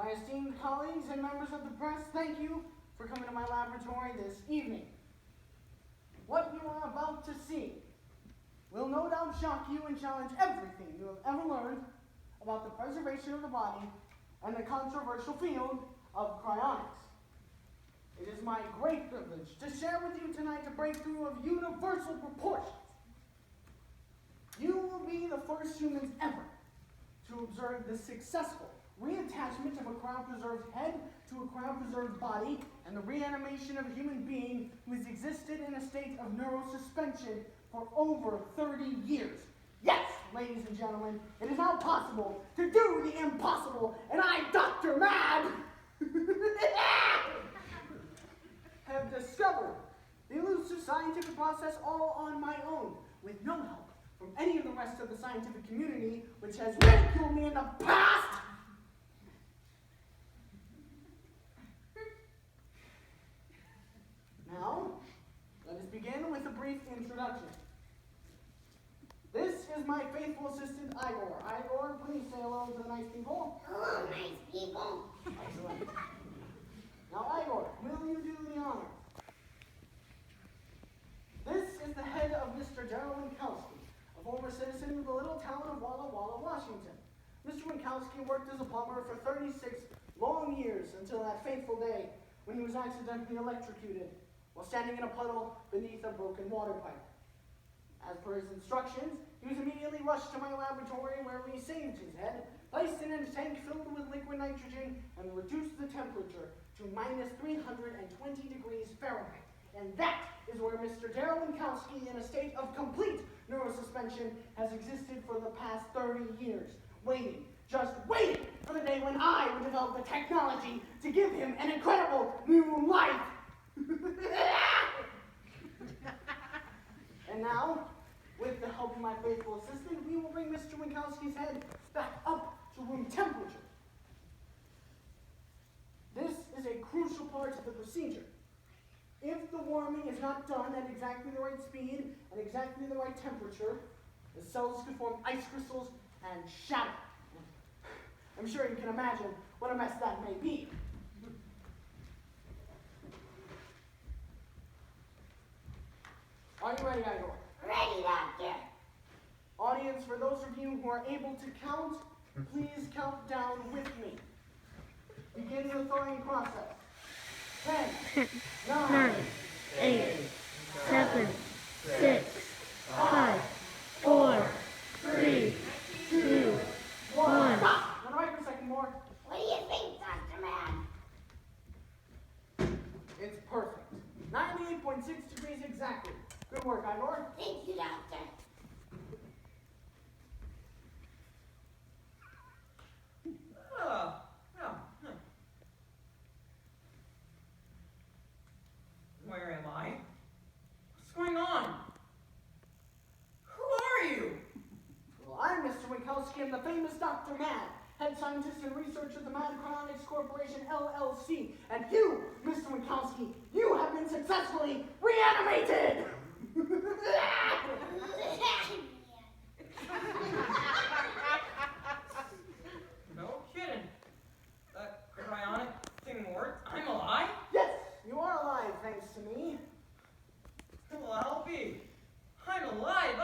My esteemed colleagues and members of the press, thank you for coming to my laboratory this evening. What you are about to see will no doubt shock you and challenge everything you have ever learned about the preservation of the body and the controversial field of cryonics. It is my great privilege to share with you tonight a breakthrough of universal proportions. You will be the first humans ever to observe the successful reattachment of a cryopreserved head to a cryopreserved body and the reanimation of a human being who has existed in a state of neurosuspension for over 30 years. Yes, ladies and gentlemen, it is now possible to do the impossible, and I, Dr. Mad, have discovered the elusive scientific process all on my own, with no help from any of the rest of the scientific community, which has ridiculed me in the past. Now, let us begin with a brief introduction. This is my faithful assistant, Igor. Igor, please say hello to the nice people. Hello, nice people. Excellent. Now, Igor, will you do the honors? This is the head of Mr. Darrell Winkowski, a former citizen of the little town of Walla Walla, Washington. Mr. Winkowski worked as a plumber for 36 long years until that fateful day when he was accidentally electrocuted while standing in a puddle beneath a broken water pipe. As per his instructions, he was immediately rushed to my laboratory where we saved his head, placed it in a tank filled with liquid nitrogen, and reduced the temperature to minus 320 degrees Fahrenheit. And that is where Mr. Darrell Winkowski, in a state of complete neurosuspension, has existed for the past 30 years, waiting, just waiting for the day when I would develop the technology to give him an incredible new life. And now, with the help of my faithful assistant, we will bring Mr. Winkowski's head back up to room temperature. This is a crucial part of the procedure. If the warming is not done at exactly the right speed and exactly the right temperature, the cells could form ice crystals and shatter. I'm sure you can imagine what a mess that may be. Are you ready, Igor? Ready, Doctor. Audience, for those of you who are able to count, please count down with me. Begin the thawing process. 10, 9, 8, 7, 6, 5, 4, 3, 2, 1. Stop! Run away for a second more. What do you think, Dr. Man? It's perfect. 98.6 degrees exactly. Good work, Igor. Thank you, Doctor. Where am I? What's going on? Who are you? Well, I'm Mr. Winkowski and the famous Dr. Mad, head scientist and researcher of the Mad Cryonics Corporation, LLC. And you, Mr. Winkowski, you have been successfully reanimated! No kidding. That cryonic thing worked. I'm alive? Yes, you are alive, thanks to me. Well, I'll be. I'm alive.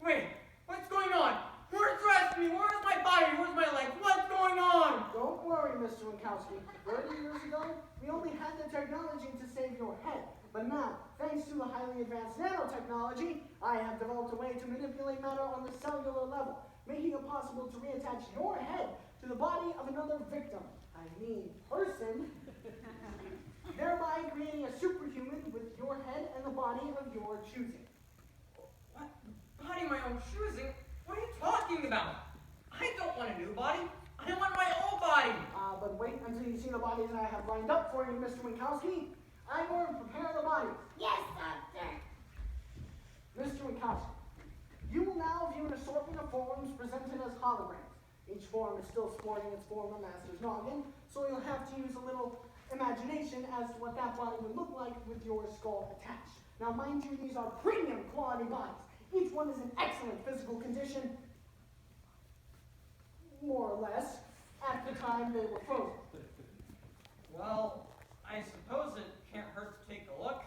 Wait, what's going on? Where's the rest of me? Where's my body? Where's my legs? What's going on? Don't worry, Mr. Winkowski. 30 years ago, we only had the technology to save your head. But now, thanks to the highly advanced nanotechnology, I have developed a way to manipulate matter on the cellular level, making it possible to reattach your head to the body of another victim, person, thereby creating a superhuman with your head and the body of your choosing. What? Body of my own choosing? What are you talking about? I don't want a new body. I want my old body. But wait until you see the bodies I have lined up for you, Mr. Winkowski. Igor, prepare the bodies. Yes, Doctor. Mr. Winkowski, you will now view an assortment of forms presented as holograms. Each form is still sporting its former master's noggin, so you'll have to use a little imagination as to what that body would look like with your skull attached. Now, mind you, these are premium quality bodies. Each one is in excellent physical condition, more or less. At time they were frozen. Well, I suppose it can't hurt to take a look.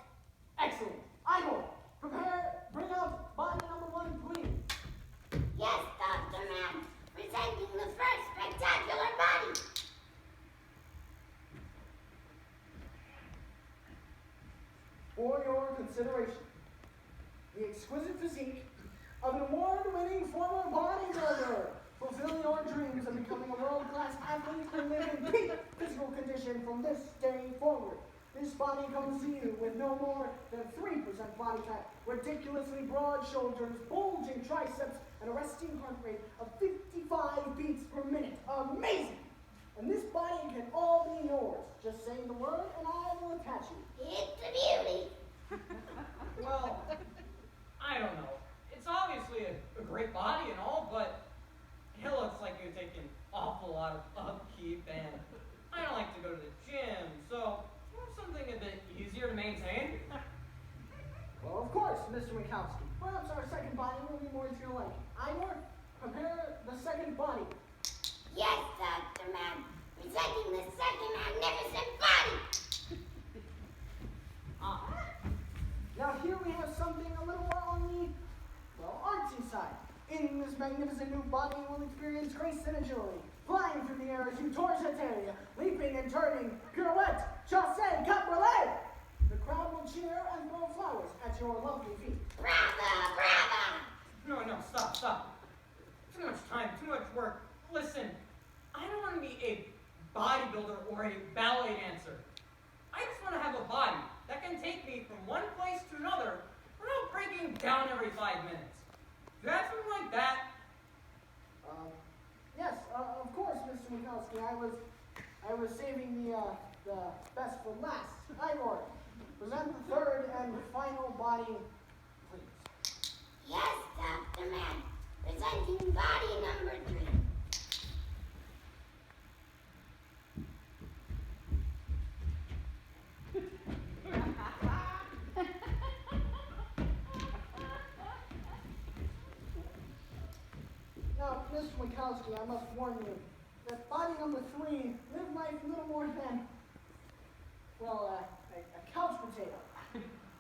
Excellent. Igor, prepare, bring out body number 1, please. Yes, Dr. Man. Presenting the first spectacular body. For your consideration, the exquisite physique of an award-winning former bodybuilder. Fulfill your dreams of becoming a world-class athlete and live in peak physical condition from this day forward. This body comes to you with no more than 3% body fat, ridiculously broad shoulders, bulging triceps, and a resting heart rate of 55 beats per minute. Amazing! And this body can all be yours. Just say the word and I will attach you. It's a beauty. Well, I don't know. It's obviously a great body and all, but it looks like it would take an awful lot of upkeep, and I don't like to go to the gym, so something a bit easier to maintain. Well, of course, Mr. Mikowski. Perhaps our second body will be more to your liking. Igor, prepare the second body. Yes, Dr. Man. Presenting the second magnificent body. Now here we have something a little more on the, well, artsy side. In this magnificent new body, you will experience grace and agility. Flying through the air as you torsion, leaping and turning, pirouette, chassé, cabriolet. The crowd will cheer and throw flowers at your lovely feet. Brava, brava. No, stop. Too much time, too much work. Listen, I don't want to be a bodybuilder or a ballet dancer. I just want to have a body that can take me from one place to another without breaking down every 5 minutes. Do you have something like that? Yes, of course, Mr. Mikowski. I was saving the best for last. Igor, present the third and final body, please. Yes, Dr. Man. Presenting body number 3. Now, Mr. Mikowski, I must warn you that body number 3 lived life a little more than, well, a couch potato.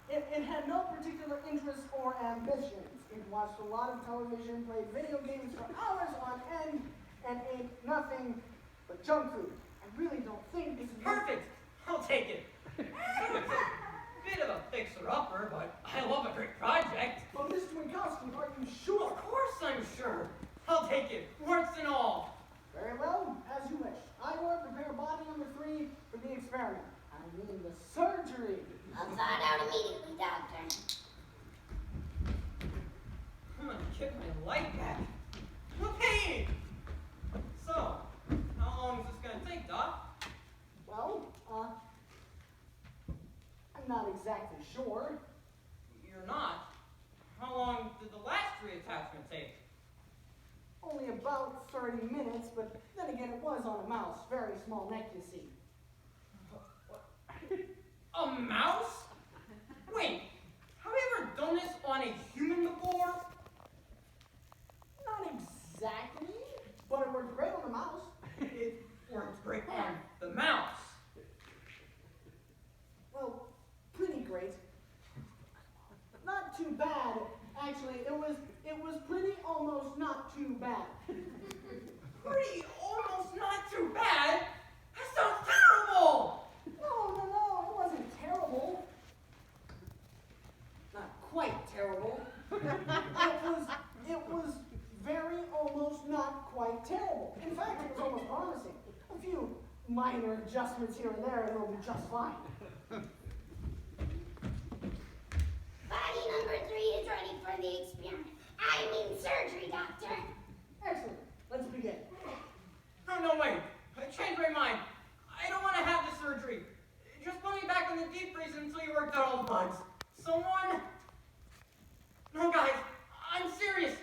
It had no particular interests or ambitions. It watched a lot of television, played video games for hours on end, and ate nothing but junk food. I really don't think this is Perfect. I'll take it. It's a bit of a fixer-upper, but I love a great project. But Mr. Mikowski, are you sure? Of course I'm sure. I'll take it, warts and all. Very well, as you wish. Igor, prepare body number 3 for the experiment. I mean the surgery. I'll thaw it out immediately, Doctor. I'm gonna get my light back. Okay. So, how long is this gonna take, Doc? Well, I'm not exactly sure. You're not. How long did the last reattachment take? Only about 30 minutes, but then again, it was on a mouse. Very small neck, you see. A mouse? Wait, have you ever done this on a human before? Not exactly, but it worked great on the mouse. It worked great on the mouse. Well, pretty great. Not too bad, actually. It was pretty almost not too bad. Pretty almost not too bad? That sounds terrible! No, it wasn't terrible. Not quite terrible. It was very almost not quite terrible. In fact, it was almost promising. A few minor adjustments here and there, and it'll be just fine. Body number 3 is ready for the experiment. I mean surgery, Doctor. Excellent. Let's begin. No, wait. I changed my mind. I don't want to have the surgery. Just put me back in the deep freeze until you worked out all the bugs. Someone? No, guys. I'm serious.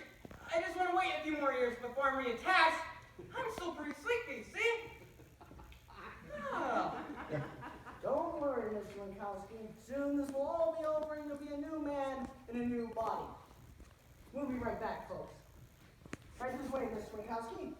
I just want to wait a few more years before I'm reattached. I'm still pretty sleepy, see? Yeah. Don't worry, Mr. Winkowski. Soon this will all be over and you'll be a new man in a new body. We'll be right back, folks. Right this way, Mr. Winkowski.